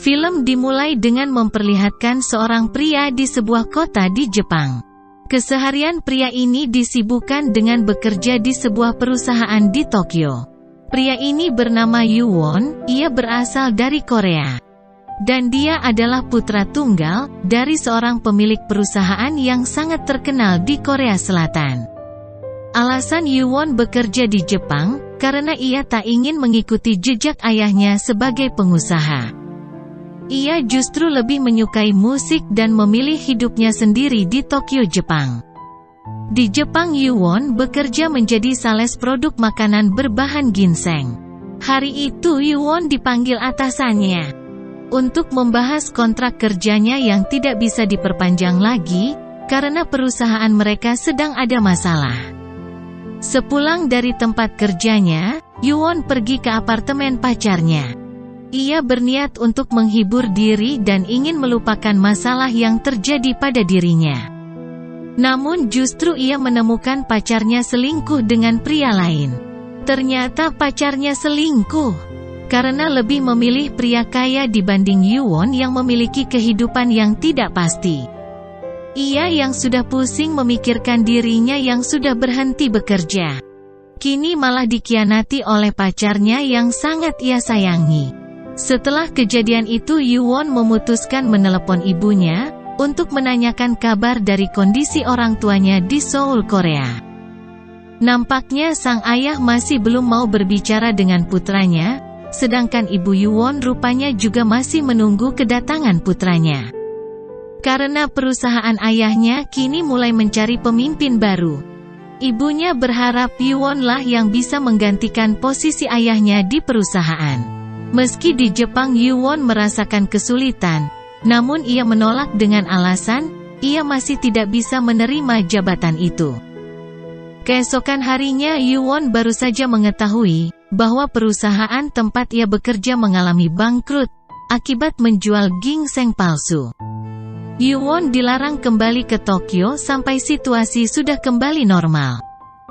Film dimulai dengan memperlihatkan seorang pria di sebuah kota di Jepang. Keseharian pria ini disibukkan dengan bekerja di sebuah perusahaan di Tokyo. Pria ini bernama Yuwon, ia berasal dari Korea. Dan dia adalah putra tunggal dari seorang pemilik perusahaan yang sangat terkenal di Korea Selatan. Alasan Yuwon bekerja di Jepang, karena ia tak ingin mengikuti jejak ayahnya sebagai pengusaha. Ia justru lebih menyukai musik dan memilih hidupnya sendiri di Tokyo, Jepang. Di Jepang, Yuwon bekerja menjadi sales produk makanan berbahan ginseng. Hari itu Yuwon dipanggil atasannya untuk membahas kontrak kerjanya yang tidak bisa diperpanjang lagi, karena perusahaan mereka sedang ada masalah. Sepulang dari tempat kerjanya, Yuwon pergi ke apartemen pacarnya. Ia berniat untuk menghibur diri dan ingin melupakan masalah yang terjadi pada dirinya. Namun justru ia menemukan pacarnya selingkuh dengan pria lain. Ternyata pacarnya selingkuh karena lebih memilih pria kaya dibanding Yuwon yang memiliki kehidupan yang tidak pasti. Ia yang sudah pusing memikirkan dirinya yang sudah berhenti bekerja, kini malah dikhianati oleh pacarnya yang sangat ia sayangi. Setelah kejadian itu, Yuwon memutuskan menelepon ibunya untuk menanyakan kabar dari kondisi orang tuanya di Seoul, Korea. Nampaknya sang ayah masih belum mau berbicara dengan putranya, sedangkan ibu Yuwon rupanya juga masih menunggu kedatangan putranya. Karena perusahaan ayahnya kini mulai mencari pemimpin baru, ibunya berharap Yuwon lah yang bisa menggantikan posisi ayahnya di perusahaan. Meski di Jepang Yuwon merasakan kesulitan, namun ia menolak dengan alasan, ia masih tidak bisa menerima jabatan itu. Keesokan harinya Yuwon baru saja mengetahui bahwa perusahaan tempat ia bekerja mengalami bangkrut akibat menjual ginseng palsu. Yuwon dilarang kembali ke Tokyo sampai situasi sudah kembali normal.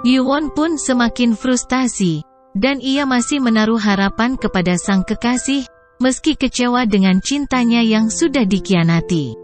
Yuwon pun semakin frustasi, dan ia masih menaruh harapan kepada sang kekasih, meski kecewa dengan cintanya yang sudah dikhianati.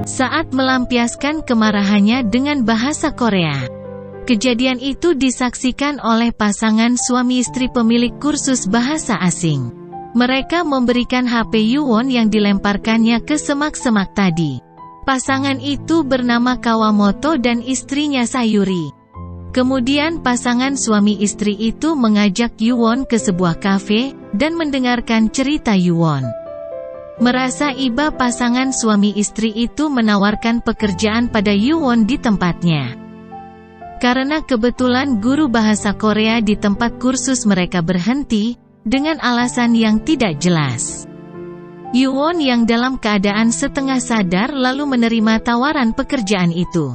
Saat melampiaskan kemarahannya dengan bahasa Korea. Kejadian itu disaksikan oleh pasangan suami istri pemilik kursus bahasa asing. Mereka memberikan HP Yuwon yang dilemparkannya ke semak-semak tadi. Pasangan itu bernama Kawamoto dan istrinya Sayuri. Kemudian pasangan suami istri itu mengajak Yuwon ke sebuah kafe dan mendengarkan cerita Yuwon. Merasa iba, pasangan suami istri itu menawarkan pekerjaan pada Yuwon di tempatnya. Karena kebetulan guru bahasa Korea di tempat kursus mereka berhenti, dengan alasan yang tidak jelas. Yuwon yang dalam keadaan setengah sadar lalu menerima tawaran pekerjaan itu.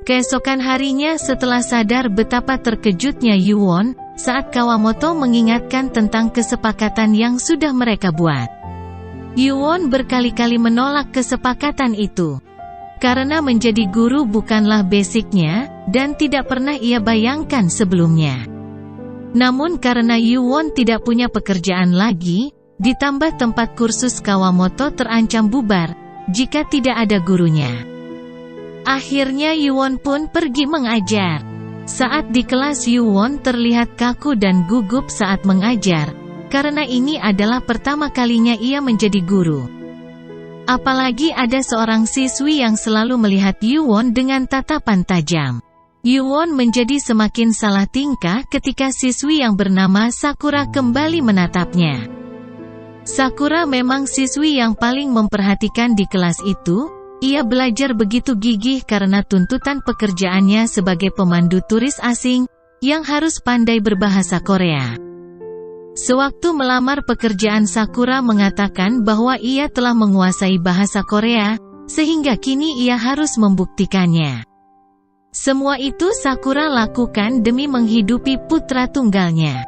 Keesokan harinya setelah sadar betapa terkejutnya Yuwon, saat Kawamoto mengingatkan tentang kesepakatan yang sudah mereka buat. Yuwon berkali-kali menolak kesepakatan itu. Karena menjadi guru bukanlah basicnya, dan tidak pernah ia bayangkan sebelumnya. Namun karena Yuwon tidak punya pekerjaan lagi, ditambah tempat kursus Kawamoto terancam bubar, jika tidak ada gurunya. Akhirnya Yuwon pun pergi mengajar. Saat di kelas Yuwon terlihat kaku dan gugup saat mengajar, karena ini adalah pertama kalinya ia menjadi guru. Apalagi ada seorang siswi yang selalu melihat Yuwon dengan tatapan tajam. Yuwon menjadi semakin salah tingkah ketika siswi yang bernama Sakura kembali menatapnya. Sakura memang siswi yang paling memperhatikan di kelas itu, ia belajar begitu gigih karena tuntutan pekerjaannya sebagai pemandu turis asing, yang harus pandai berbahasa Korea. Sewaktu melamar pekerjaan, Sakura mengatakan bahwa ia telah menguasai bahasa Korea, sehingga kini ia harus membuktikannya. Semua itu Sakura lakukan demi menghidupi putra tunggalnya,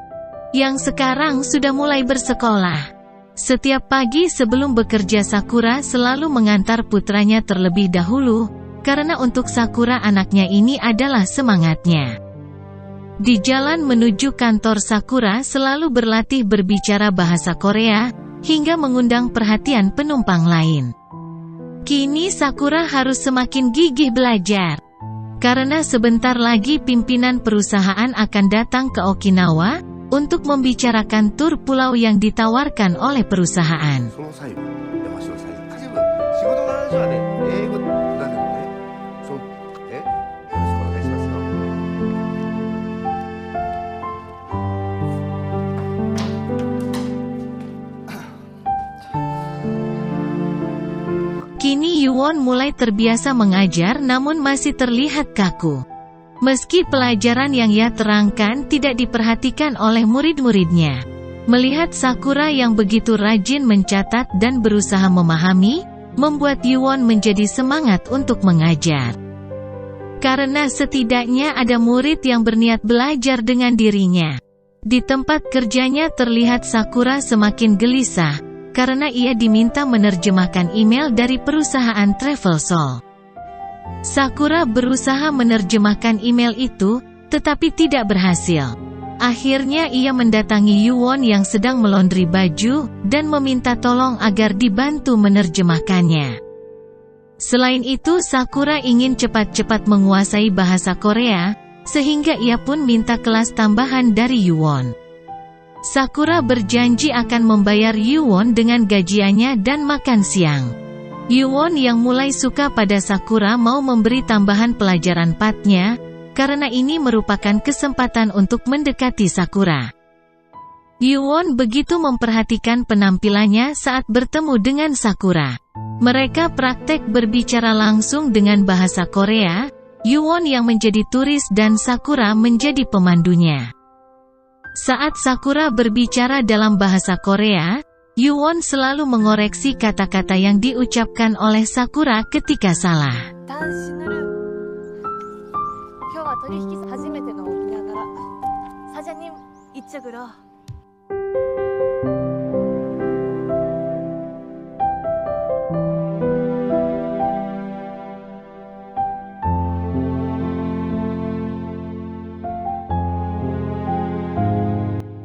yang sekarang sudah mulai bersekolah. Setiap pagi sebelum bekerja, Sakura selalu mengantar putranya terlebih dahulu, karena untuk Sakura anaknya ini adalah semangatnya. Di jalan menuju kantor, Sakura selalu berlatih berbicara bahasa Korea, hingga mengundang perhatian penumpang lain. Kini Sakura harus semakin gigih belajar, karena sebentar lagi pimpinan perusahaan akan datang ke Okinawa, untuk membicarakan tur pulau yang ditawarkan oleh perusahaan. Kini Yuwon mulai terbiasa mengajar namun masih terlihat kaku. Meski pelajaran yang ia terangkan tidak diperhatikan oleh murid-muridnya. Melihat Sakura yang begitu rajin mencatat dan berusaha memahami, membuat Yuwon menjadi semangat untuk mengajar. Karena setidaknya ada murid yang berniat belajar dengan dirinya. Di tempat kerjanya terlihat Sakura semakin gelisah, karena ia diminta menerjemahkan email dari perusahaan Travel. Sakura berusaha menerjemahkan email itu, tetapi tidak berhasil. Akhirnya ia mendatangi Yuwon yang sedang melondri baju, dan meminta tolong agar dibantu menerjemahkannya. Selain itu, Sakura ingin cepat-cepat menguasai bahasa Korea, sehingga ia pun minta kelas tambahan dari Yuwon. Sakura berjanji akan membayar Yuwon dengan gajiannya dan makan siang. Yuwon yang mulai suka pada Sakura mau memberi tambahan pelajaran PAT-nya, karena ini merupakan kesempatan untuk mendekati Sakura. Yuwon begitu memperhatikan penampilannya saat bertemu dengan Sakura. Mereka praktek berbicara langsung dengan bahasa Korea, Yuwon yang menjadi turis dan Sakura menjadi pemandunya. Saat Sakura berbicara dalam bahasa Korea, Yuwon selalu mengoreksi kata-kata yang diucapkan oleh Sakura ketika salah.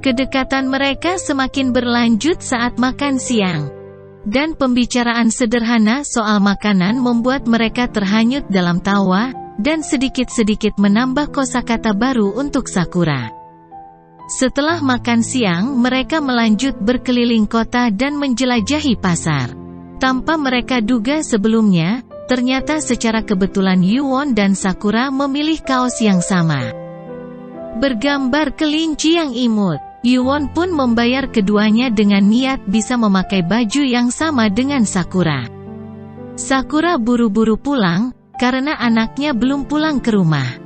Kedekatan mereka semakin berlanjut saat makan siang. Dan pembicaraan sederhana soal makanan membuat mereka terhanyut dalam tawa, dan sedikit-sedikit menambah kosakata baru untuk Sakura. Setelah makan siang, mereka melanjut berkeliling kota dan menjelajahi pasar. Tanpa mereka duga sebelumnya, ternyata secara kebetulan Yuwon dan Sakura memilih kaos yang sama, bergambar kelinci yang imut. Yuwon pun membayar keduanya dengan niat bisa memakai baju yang sama dengan Sakura. Sakura buru-buru pulang, karena anaknya belum pulang ke rumah.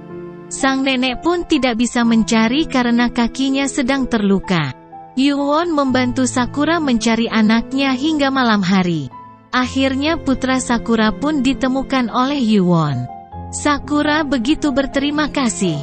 Sang nenek pun tidak bisa mencari karena kakinya sedang terluka. Yuwon membantu Sakura mencari anaknya hingga malam hari. Akhirnya putra Sakura pun ditemukan oleh Yuwon. Sakura begitu berterima kasih.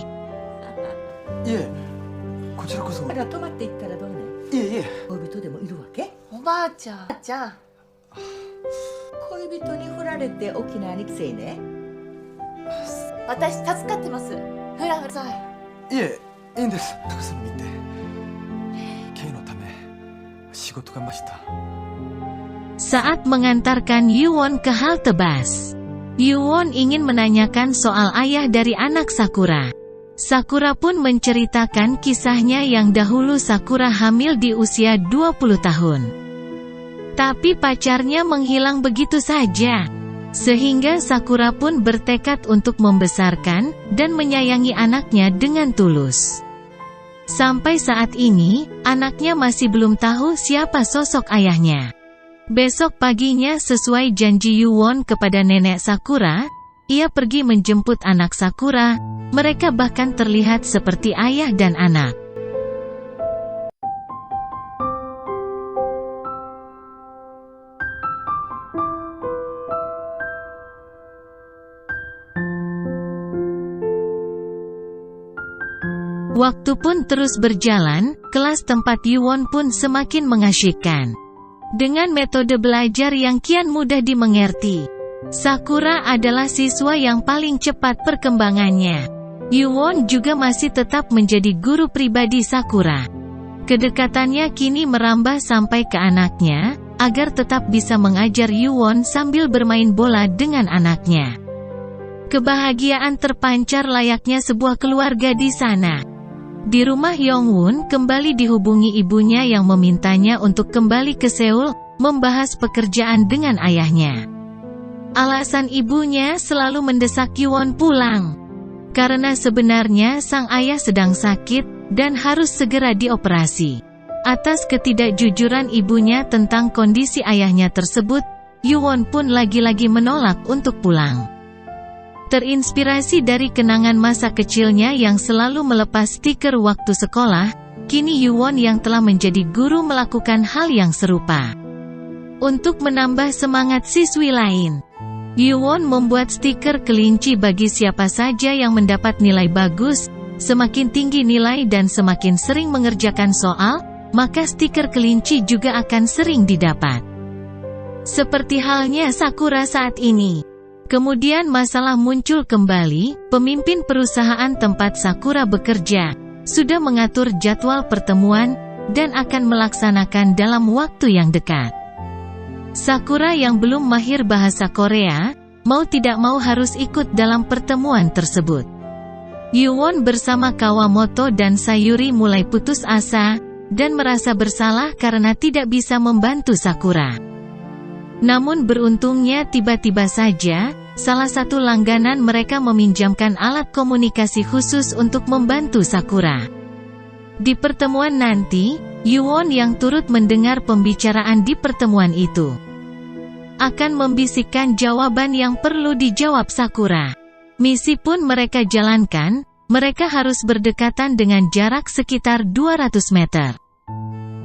Saat mengantarkan Yuwon ke halte bus, Yuwon ingin menanyakan soal ayah dari anak Sakura. Sakura pun menceritakan kisahnya yang dahulu Sakura hamil di usia 20 tahun. Tapi pacarnya menghilang begitu saja. Sehingga Sakura pun bertekad untuk membesarkan dan menyayangi anaknya dengan tulus. Sampai saat ini, anaknya masih belum tahu siapa sosok ayahnya. Besok paginya sesuai janji Yuwon kepada nenek Sakura, ia pergi menjemput anak Sakura, mereka bahkan terlihat seperti ayah dan anak. Waktu pun terus berjalan, kelas tempat Yuwon pun semakin mengasyikkan. Dengan metode belajar yang kian mudah dimengerti, Sakura adalah siswa yang paling cepat perkembangannya. Yuwon juga masih tetap menjadi guru pribadi Sakura. Kedekatannya kini merambah sampai ke anaknya, agar tetap bisa mengajar Yuwon sambil bermain bola dengan anaknya. Kebahagiaan terpancar layaknya sebuah keluarga di sana. Di rumah Yongwon kembali dihubungi ibunya yang memintanya untuk kembali ke Seoul, membahas pekerjaan dengan ayahnya. Alasan ibunya selalu mendesak Yuwon pulang. Karena sebenarnya sang ayah sedang sakit, dan harus segera dioperasi. Atas ketidakjujuran ibunya tentang kondisi ayahnya tersebut, Yuwon pun lagi-lagi menolak untuk pulang. Terinspirasi dari kenangan masa kecilnya yang selalu melepas stiker waktu sekolah, kini Yuwon yang telah menjadi guru melakukan hal yang serupa. Untuk menambah semangat siswi lain, Yuwon membuat stiker kelinci bagi siapa saja yang mendapat nilai bagus. Semakin tinggi nilai dan semakin sering mengerjakan soal, maka stiker kelinci juga akan sering didapat. Seperti halnya Sakura saat ini. Kemudian masalah muncul kembali, pemimpin perusahaan tempat Sakura bekerja, sudah mengatur jadwal pertemuan, dan akan melaksanakan dalam waktu yang dekat. Sakura yang belum mahir bahasa Korea, mau tidak mau harus ikut dalam pertemuan tersebut. Yuwon bersama Kawamoto dan Sayuri mulai putus asa, dan merasa bersalah karena tidak bisa membantu Sakura. Namun beruntungnya tiba-tiba saja, salah satu langganan mereka meminjamkan alat komunikasi khusus untuk membantu Sakura. Di pertemuan nanti, Yuwon yang turut mendengar pembicaraan di pertemuan itu, akan membisikkan jawaban yang perlu dijawab Sakura. Misi pun mereka jalankan, mereka harus berdekatan dengan jarak sekitar 200 meter.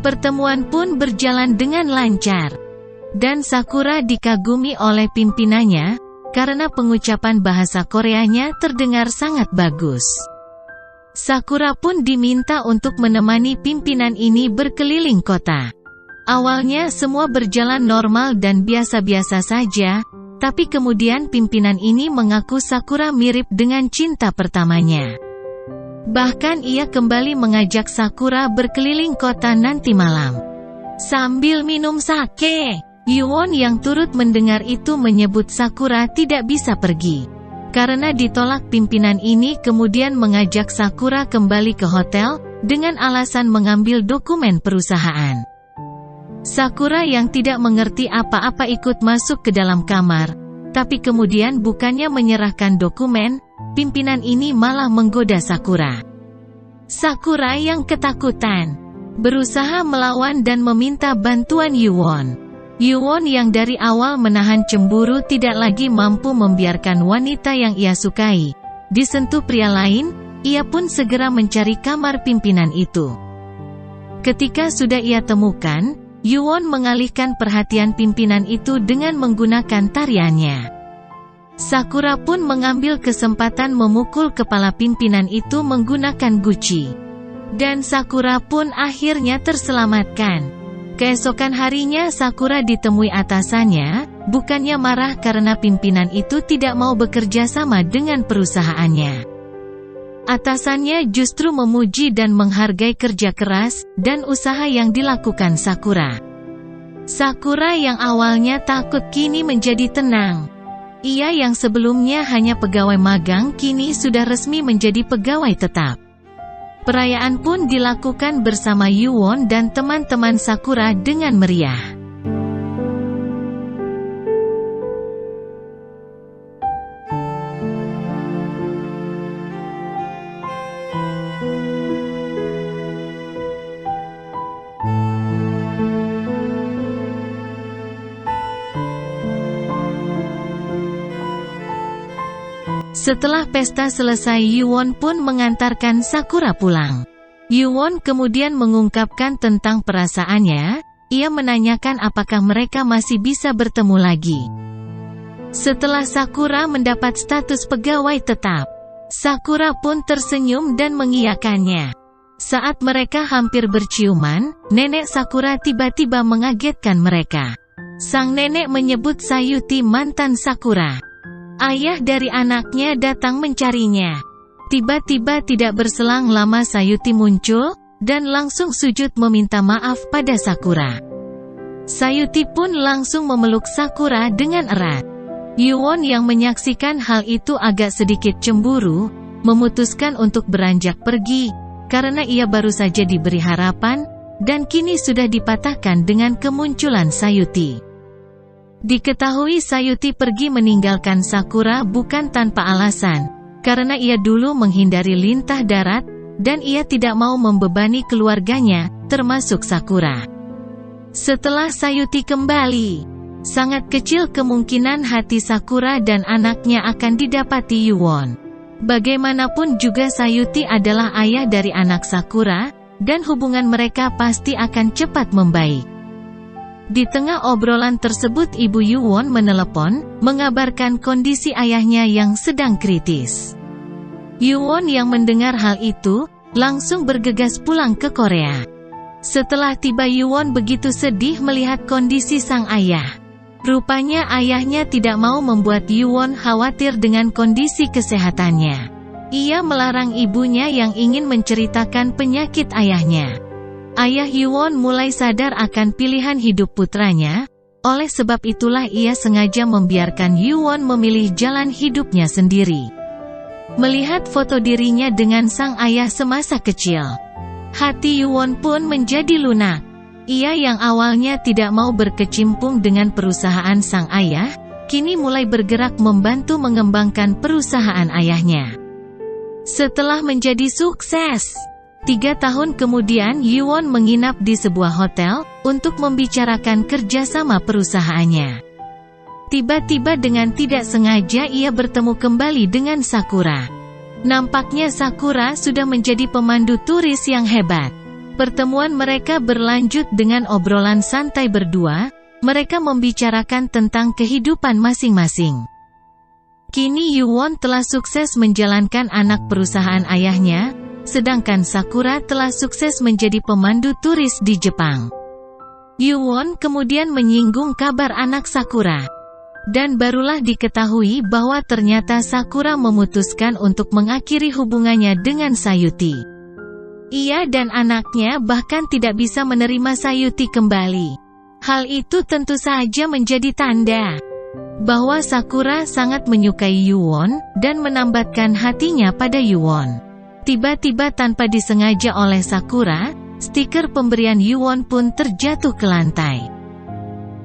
Pertemuan pun berjalan dengan lancar. Dan Sakura dikagumi oleh pimpinannya, karena pengucapan bahasa Koreanya terdengar sangat bagus. Sakura pun diminta untuk menemani pimpinan ini berkeliling kota. Awalnya semua berjalan normal dan biasa-biasa saja, tapi kemudian pimpinan ini mengaku Sakura mirip dengan cinta pertamanya. Bahkan ia kembali mengajak Sakura berkeliling kota nanti malam, sambil minum sake. Yuwon yang turut mendengar itu menyebut Sakura tidak bisa pergi. Karena ditolak pimpinan ini kemudian mengajak Sakura kembali ke hotel, dengan alasan mengambil dokumen perusahaan. Sakura yang tidak mengerti apa-apa ikut masuk ke dalam kamar, tapi kemudian bukannya menyerahkan dokumen, pimpinan ini malah menggoda Sakura. Sakura yang ketakutan, berusaha melawan dan meminta bantuan Yuwon. Yuwon yang dari awal menahan cemburu tidak lagi mampu membiarkan wanita yang ia sukai disentuh pria lain, ia pun segera mencari kamar pimpinan itu. Ketika sudah ia temukan, Yuwon mengalihkan perhatian pimpinan itu dengan menggunakan tariannya. Sakura pun mengambil kesempatan memukul kepala pimpinan itu menggunakan guci. Dan Sakura pun akhirnya terselamatkan. Keesokan harinya Sakura ditemui atasannya, bukannya marah karena pimpinan itu tidak mau bekerja sama dengan perusahaannya. Atasannya justru memuji dan menghargai kerja keras, dan usaha yang dilakukan Sakura. Sakura yang awalnya takut kini menjadi tenang. Ia yang sebelumnya hanya pegawai magang kini sudah resmi menjadi pegawai tetap. Perayaan pun dilakukan bersama Yuwon dan teman-teman Sakura dengan meriah. Setelah pesta selesai, Yuwon pun mengantarkan Sakura pulang. Yuwon kemudian mengungkapkan tentang perasaannya. Ia menanyakan apakah mereka masih bisa bertemu lagi. Setelah Sakura mendapat status pegawai tetap, Sakura pun tersenyum dan mengiyakannya. Saat mereka hampir berciuman, nenek Sakura tiba-tiba mengagetkan mereka. Sang nenek menyebut Sayuti mantan Sakura. Ayah dari anaknya datang mencarinya. Tiba-tiba tidak berselang lama Sayuti muncul, dan langsung sujud meminta maaf pada Sakura. Sayuti pun langsung memeluk Sakura dengan erat. Yuwon yang menyaksikan hal itu agak sedikit cemburu, memutuskan untuk beranjak pergi, karena ia baru saja diberi harapan, dan kini sudah dipatahkan dengan kemunculan Sayuti. Diketahui Sayuti pergi meninggalkan Sakura bukan tanpa alasan, karena ia dulu menghindari lintah darat, dan ia tidak mau membebani keluarganya, termasuk Sakura. Setelah Sayuti kembali, sangat kecil kemungkinan hati Sakura dan anaknya akan didapati Yuwon. Bagaimanapun juga Sayuti adalah ayah dari anak Sakura, dan hubungan mereka pasti akan cepat membaik. Di tengah obrolan tersebut ibu Yuwon menelepon, mengabarkan kondisi ayahnya yang sedang kritis. Yuwon yang mendengar hal itu, langsung bergegas pulang ke Korea. Setelah tiba Yuwon begitu sedih melihat kondisi sang ayah. Rupanya ayahnya tidak mau membuat Yuwon khawatir dengan kondisi kesehatannya. Ia melarang ibunya yang ingin menceritakan penyakit ayahnya. Ayah Yuwon mulai sadar akan pilihan hidup putranya, oleh sebab itulah ia sengaja membiarkan Yuwon memilih jalan hidupnya sendiri. Melihat foto dirinya dengan sang ayah semasa kecil, hati Yuwon pun menjadi lunak. Ia yang awalnya tidak mau berkecimpung dengan perusahaan sang ayah, kini mulai bergerak membantu mengembangkan perusahaan ayahnya. Setelah menjadi sukses, 3 tahun kemudian Yuwon menginap di sebuah hotel, untuk membicarakan kerjasama perusahaannya. Tiba-tiba dengan tidak sengaja ia bertemu kembali dengan Sakura. Nampaknya Sakura sudah menjadi pemandu turis yang hebat. Pertemuan mereka berlanjut dengan obrolan santai berdua, mereka membicarakan tentang kehidupan masing-masing. Kini Yuwon telah sukses menjalankan anak perusahaan ayahnya, sedangkan Sakura telah sukses menjadi pemandu turis di Jepang. Yuwon kemudian menyinggung kabar anak Sakura. Dan barulah diketahui bahwa ternyata Sakura memutuskan untuk mengakhiri hubungannya dengan Sayuti. Ia dan anaknya bahkan tidak bisa menerima Sayuti kembali. Hal itu tentu saja menjadi tanda bahwa Sakura sangat menyukai Yuwon, dan menambatkan hatinya pada Yuwon. Tiba-tiba tanpa disengaja oleh Sakura, stiker pemberian Yuwon pun terjatuh ke lantai.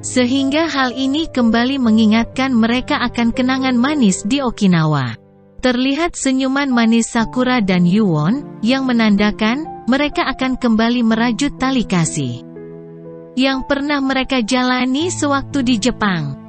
Sehingga hal ini kembali mengingatkan mereka akan kenangan manis di Okinawa. Terlihat senyuman manis Sakura dan Yuwon, yang menandakan mereka akan kembali merajut tali kasih yang pernah mereka jalani sewaktu di Jepang.